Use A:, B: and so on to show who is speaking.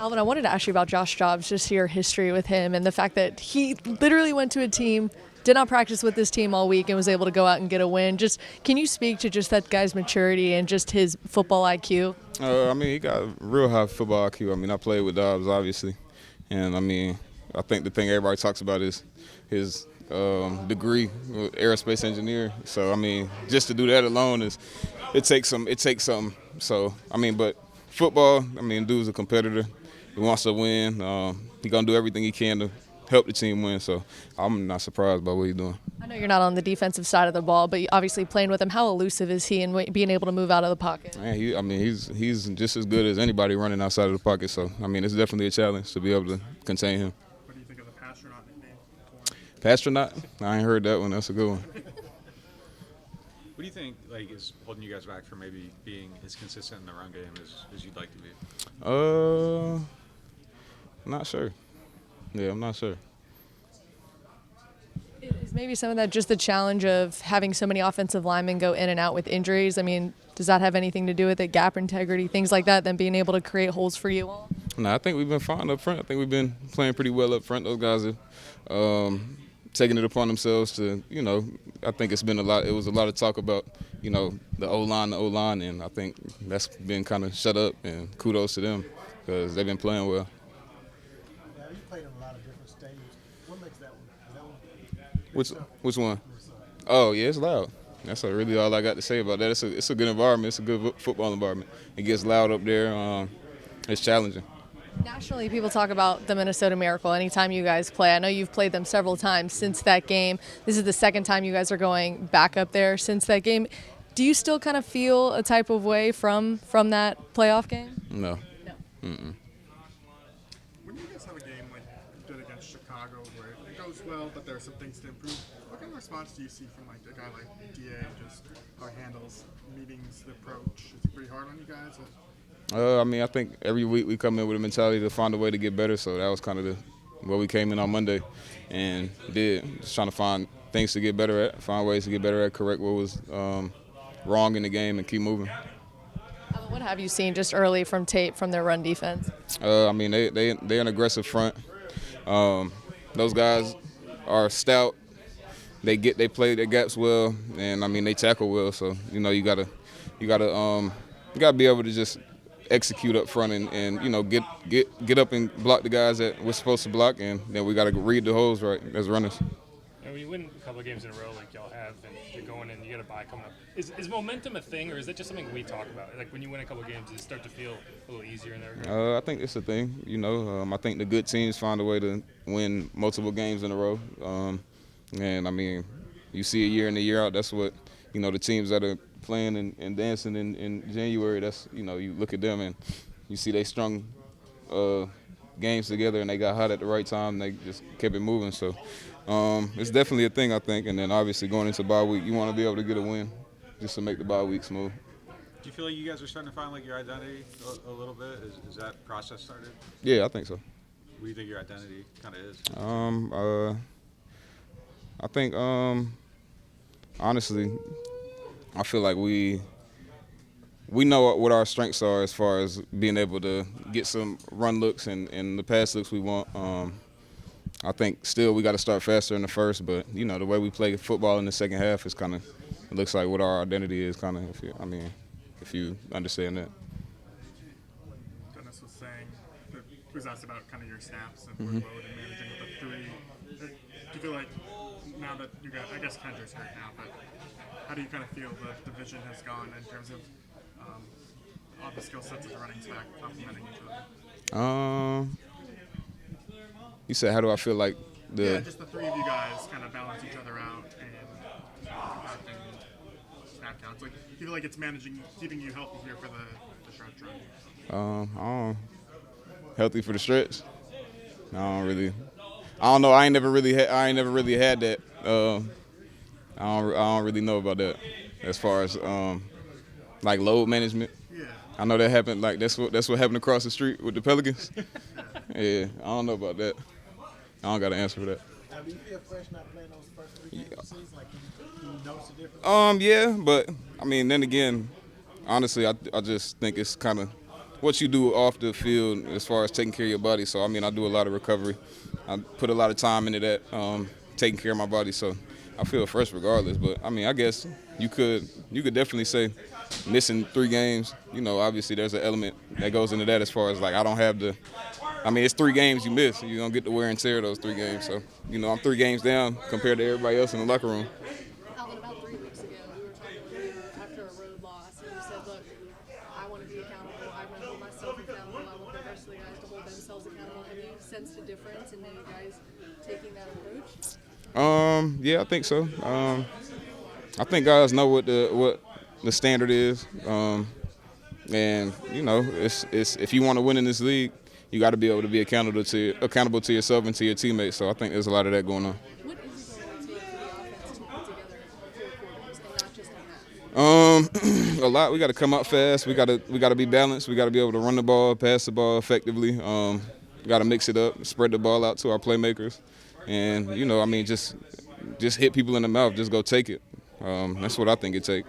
A: Alvin, I wanted to ask you about Josh Dobbs, just your history with him and the fact that he literally went to a team, did not practice with this team all week, and was able to go out and get a win. Just can you speak to just that guy's maturity and just his football IQ?
B: I mean, he got real high football IQ. I mean, I played with Dobbs, obviously. And, I mean, I think the thing everybody talks about is his degree, aerospace engineer. So, I mean, just to do that alone it takes something. So, I mean, but football, I mean, dude's a competitor. He wants to win. He's going to do everything he can to help the team win. So I'm not surprised by what he's doing.
A: I know you're not on the defensive side of the ball, but obviously playing with him, how elusive is he and being able to move out of the pocket?
B: Man, he's just as good as anybody running outside of the pocket. So, I mean, it's definitely a challenge to be able to contain him.
C: What do you think of the Pastronaut nickname?
B: Pastronaut? I ain't heard that one. That's a good one.
D: What do you think is holding you guys back from maybe being as consistent in the run game as you'd like to be?
B: I'm not sure. Yeah, I'm not sure.
A: Is maybe some of that just the challenge of having so many offensive linemen go in and out with injuries? I mean, does that have anything to do with it, gap integrity, things like that, than being able to create holes for you all?
B: No, I think we've been fine up front. I think we've been playing pretty well up front. Those guys are taking it upon themselves to, I think it's been it was a lot of talk about, the O-line, and I think that's been kind of shut up, and kudos to them because they've been playing well.
E: Yeah, you played in a lot of different stadiums. What makes that one? Is that one?
B: Which one? Oh, yeah, it's loud. That's really all I got to say about that. It's a good environment. It's a good football environment. It gets loud up there. It's challenging.
A: Nationally, people talk about the Minnesota Miracle anytime you guys play. I know you've played them several times since that game. This is the second time you guys are going back up there since that game. Do you still kind of feel a type of way from that playoff game?
B: No.
A: No.
B: Mm-mm.
C: When you guys have a game like you did against Chicago where it goes well, but there are some things to improve, what kind of response do you see from a guy like DA, just how he handles meetings, the approach? Is it pretty hard on you guys?
B: I mean, I think every week we come in with a mentality to find a way to get better. So that was kind of where we came in on Monday and just trying to find things to get better at, find ways to get better at, correct what was wrong in the game, and keep moving.
A: What have you seen just early from tape from their run defense?
B: I mean, they're an aggressive front. Those guys are stout. They play their gaps well, and I mean they tackle well. So you gotta be able to just execute up front and get up and block the guys that we're supposed to block, and then we gotta read the holes right as runners.
F: And when you win a couple of games in a row like y'all have, and you're going in, you got a bye coming up. Is momentum a thing, or is that just something we talk about? Like when you win a couple of games, does it start to feel a little easier in there?
B: I think it's a thing. I think the good teams find a way to win multiple games in a row. And I mean, you see it year in and year out. That's what the teams that are playing and dancing in January. That's you look at them and you see they strung games together and they got hot at the right time. And they just kept it moving. So it's definitely a thing, I think. And then obviously going into bye week, you want to be able to get a win just to make the bye week smooth.
D: Do you feel like you guys are starting to find your identity a little bit? Is that process started?
B: Yeah, I think so.
D: What do you think your identity kind of is?
B: I think honestly, I feel like we know what our strengths are as far as being able to get some run looks and the pass looks we want. I think still we got to start faster in the first, but the way we play football in the second half is kind of looks like what our identity is kind of. If you understand that.
C: Dennis was saying that he was asked about kind of your snaps and workload and managing with the three. Do you feel like now that you got, I guess Kendrick's hurt now, but how do you kind of feel the division has gone in terms of all the skill sets of the running back complementing each other?
B: You said, how do I feel like
C: just the three of you guys kind of balance each other out and impacting snap counts. Like, do you feel like it's keeping you healthy here for the stretch run?
B: Healthy for the stretch? I don't know. I ain't never really had that. I don't really know about that as far as load management.
C: Yeah.
B: I know that happened. That's what happened across the street with the Pelicans. Yeah, I don't know about that. I don't got an answer for that.
E: Now, do you feel fresh not playing those first 3 games of the season? Like you notice the difference?
B: Yeah, but I mean, then again, honestly, I just think it's kind of what you do off the field as far as taking care of your body. So I mean, I do a lot of recovery. I put a lot of time into that, taking care of my body. So I feel fresh regardless. But I mean, I guess you could definitely say missing 3 games. You know, obviously there's an element that goes into that as far as like I don't have the. I mean, it's 3 games you miss. You don't get the wear and tear of those 3 games. So you know, I'm 3 games down compared to everybody else in the locker room.
A: Alvin, about 3 weeks ago, we were talking with you after a road loss, and you said, look, I want to be accountable. I want to hold myself accountable. I want the rest of the guys to hold themselves accountable. Have you sensed a difference in you guys taking that approach?
B: Yeah, I think so. I think guys know what the standard is, and you know, it's if you want to win in this league, you got to be able to be accountable to yourself and to your teammates. So I think there's a lot of that going on.
A: What is it going to take for the offense to put together 4 quarters and not just a half?
B: A lot. We got to come out fast. We got to be balanced. We got to be able to run the ball, pass the ball effectively. Got to mix it up, spread the ball out to our playmakers, and you know, I mean, just hit people in the mouth. Just go take it. That's what I think it takes.